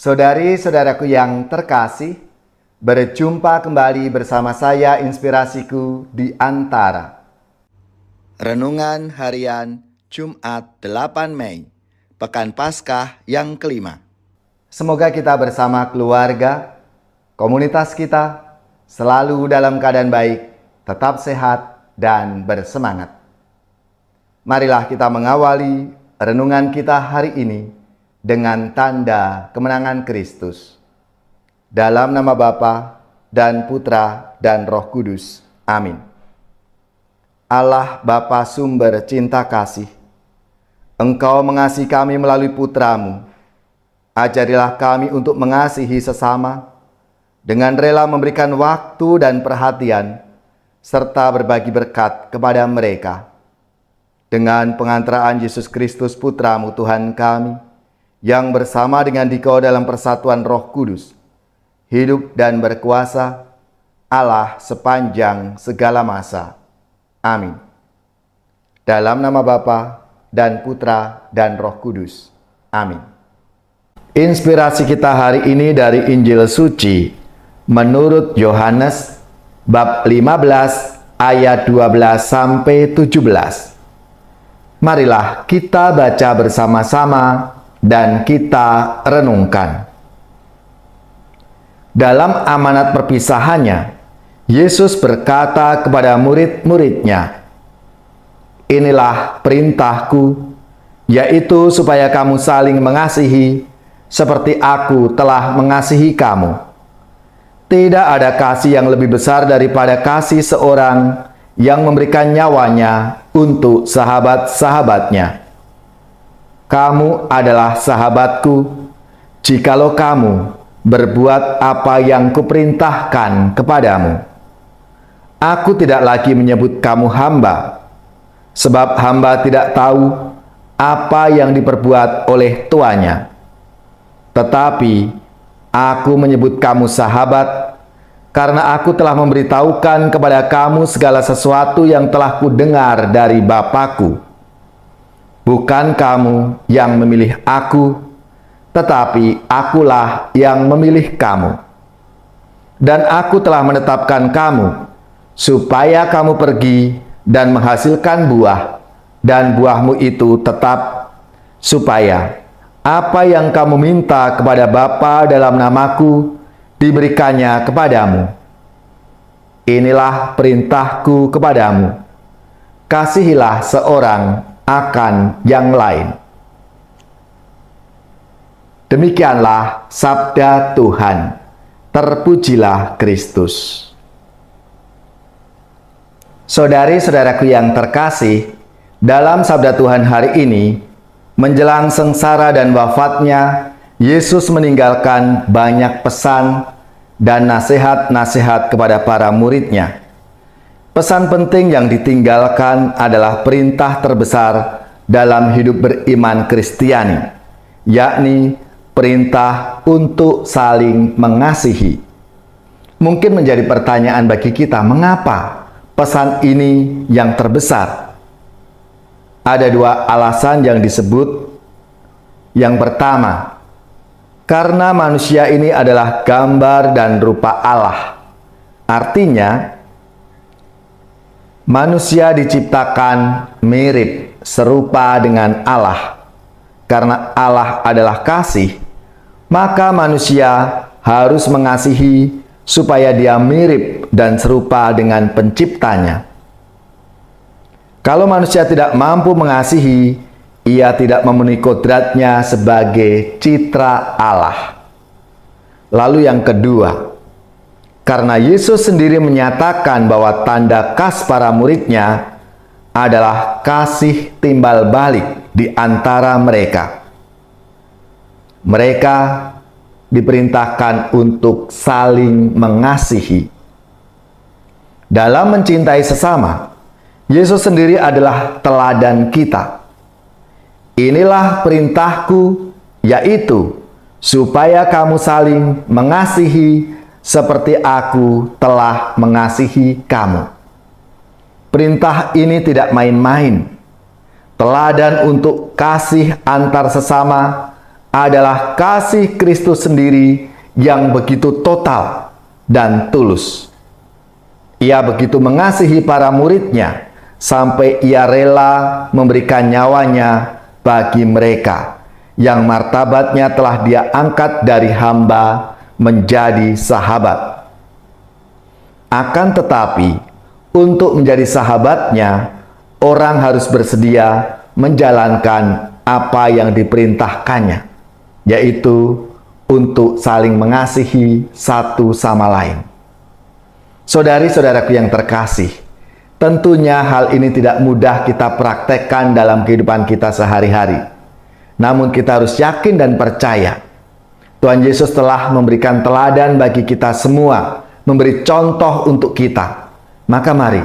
Saudari-saudaraku yang terkasih, berjumpa kembali bersama saya Inspirasiku di Antara. Renungan Harian Jumat 8 Mei, Pekan Paskah yang kelima. Semoga kita bersama keluarga, komunitas kita, selalu dalam keadaan baik, tetap sehat dan bersemangat. Marilah kita mengawali renungan kita hari ini dengan tanda kemenangan Kristus. Dalam nama Bapa dan Putra dan Roh Kudus. Amin. Allah Bapa sumber cinta kasih, Engkau mengasihi kami melalui Putra-Mu. Ajarilah kami untuk mengasihi sesama, dengan rela memberikan waktu dan perhatian, serta berbagi berkat kepada mereka. Dengan pengantaraan Yesus Kristus Putra-Mu Tuhan kami, yang bersama dengan Dikau dalam persatuan Roh Kudus, hidup dan berkuasa, Allah sepanjang segala masa. Amin. Dalam nama Bapa dan Putra dan Roh Kudus. Amin. Inspirasi kita hari ini dari Injil Suci menurut Yohanes bab 15 ayat 12 sampai 17. Marilah kita baca bersama-sama dan kita renungkan. Dalam amanat perpisahannya, Yesus berkata kepada murid-muridnya, "Inilah perintahku, yaitu supaya kamu saling mengasihi, seperti aku telah mengasihi kamu. Tidak ada kasih yang lebih besar daripada kasih seorang yang memberikan nyawanya untuk sahabat-sahabatnya. Kamu adalah sahabatku, jikalau kamu berbuat apa yang kuperintahkan kepadamu. Aku tidak lagi menyebut kamu hamba, sebab hamba tidak tahu apa yang diperbuat oleh tuannya. Tetapi aku menyebut kamu sahabat, karena aku telah memberitahukan kepada kamu segala sesuatu yang telah kudengar dari Bapa-Ku. Bukan kamu yang memilih aku, tetapi akulah yang memilih kamu. Dan aku telah menetapkan kamu, supaya kamu pergi dan menghasilkan buah, dan buahmu itu tetap, supaya apa yang kamu minta kepada Bapa dalam namaku, diberikannya kepadamu. Inilah perintahku kepadamu, kasihilah seorang akan yang lain." Demikianlah sabda Tuhan. Terpujilah Kristus. Saudari-saudaraku yang terkasih, dalam sabda Tuhan hari ini, menjelang sengsara dan wafatnya, Yesus meninggalkan banyak pesan dan nasihat-nasihat kepada para muridnya. Pesan penting yang ditinggalkan adalah perintah terbesar dalam hidup beriman Kristiani, yakni perintah untuk saling mengasihi. Mungkin menjadi pertanyaan bagi kita, mengapa pesan ini yang terbesar? Ada dua alasan yang disebut. Yang pertama, karena manusia ini adalah gambar dan rupa Allah. Artinya, manusia diciptakan mirip, serupa dengan Allah. Karena Allah adalah kasih, maka manusia harus mengasihi supaya dia mirip dan serupa dengan penciptanya. Kalau manusia tidak mampu mengasihi, ia tidak memenuhi kodratnya sebagai citra Allah. Lalu yang kedua, karena Yesus sendiri menyatakan bahwa tanda khas para muridnya adalah kasih timbal balik di antara mereka. Mereka diperintahkan untuk saling mengasihi. Dalam mencintai sesama, Yesus sendiri adalah teladan kita. Inilah perintahku, yaitu supaya kamu saling mengasihi seperti aku telah mengasihi kamu. Perintah ini tidak main-main. Teladan untuk kasih antar sesama adalah kasih Kristus sendiri yang begitu total dan tulus. Ia begitu mengasihi para muridnya sampai ia rela memberikan nyawanya bagi mereka yang martabatnya telah dia angkat dari hamba menjadi sahabat. Akan tetapi, untuk menjadi sahabatnya, orang harus bersedia menjalankan apa yang diperintahkannya, yaitu untuk saling mengasihi satu sama lain. Saudari-saudaraku yang terkasih, tentunya hal ini tidak mudah kita praktekkan dalam kehidupan kita sehari-hari. Namun kita harus yakin dan percaya Tuhan Yesus telah memberikan teladan bagi kita semua, memberi contoh untuk kita. Maka mari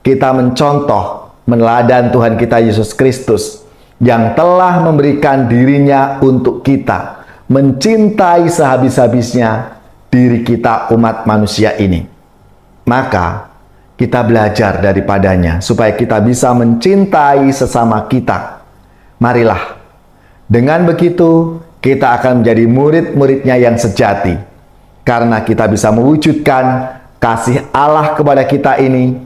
kita mencontoh, meneladan Tuhan kita Yesus Kristus yang telah memberikan dirinya untuk kita, mencintai sehabis-habisnya diri kita umat manusia ini. Maka kita belajar daripadanya supaya kita bisa mencintai sesama kita. Marilah, dengan begitu kita akan menjadi murid-muridnya yang sejati, karena kita bisa mewujudkan kasih Allah kepada kita ini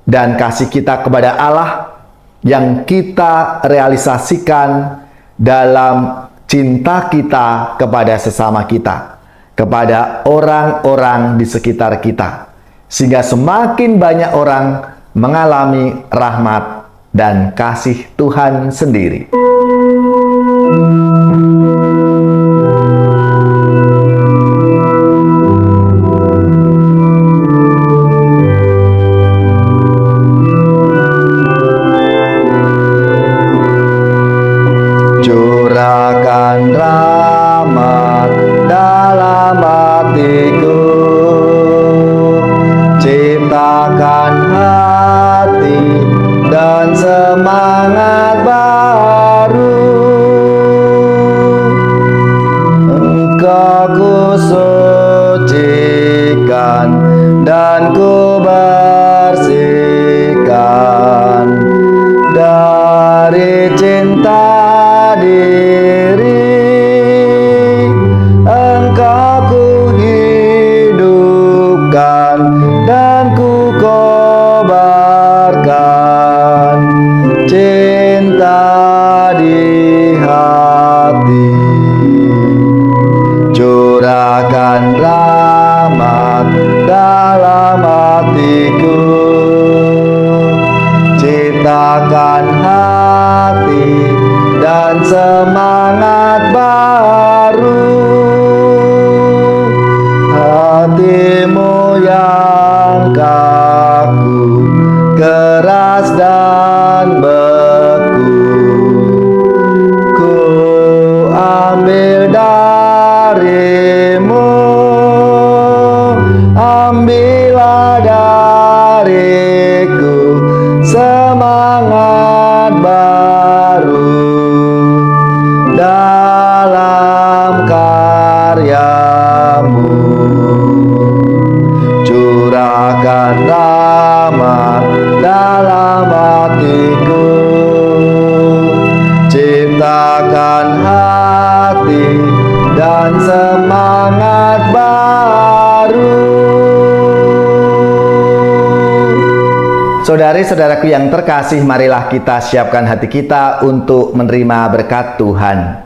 dan kasih kita kepada Allah yang kita realisasikan dalam cinta kita kepada sesama kita, kepada orang-orang di sekitar kita, sehingga semakin banyak orang mengalami rahmat dan kasih Tuhan sendiri. Curahkan rahmat dalam hatiku, ciptakan hati dan semangat baru. Engkau kusucikan dan kubersihkan dari cinta diri. Engkau kuhidupkan dan kukobarkan cinta di hati. Curahkan rahmat dalam hatiku, ciptakan hati dan semangat baru. Hatimu yang kaku, keras dan beku, ku ambil darimu. Ambillah dariku semangat baru dalam karyamu. Curahkan rahmat dalam hatiku, ciptakan hati dan semangat baru. Saudari-saudaraku yang terkasih, marilah kita siapkan hati kita untuk menerima berkat Tuhan.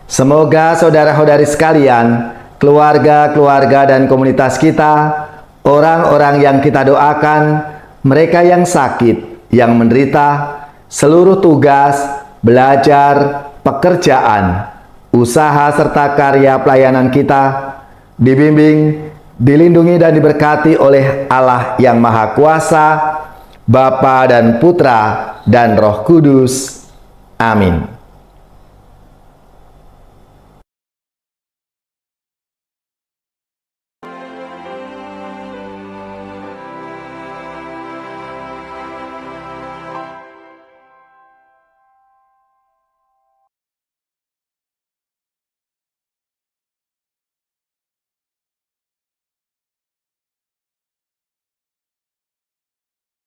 Semoga saudara-saudari sekalian, keluarga-keluarga dan komunitas kita, orang-orang yang kita doakan, mereka yang sakit, yang menderita, seluruh tugas, belajar, pekerjaan, usaha serta karya pelayanan kita, dibimbing, dilindungi dan diberkati oleh Allah yang Maha Kuasa, Bapa dan Putra dan Roh Kudus. Amin.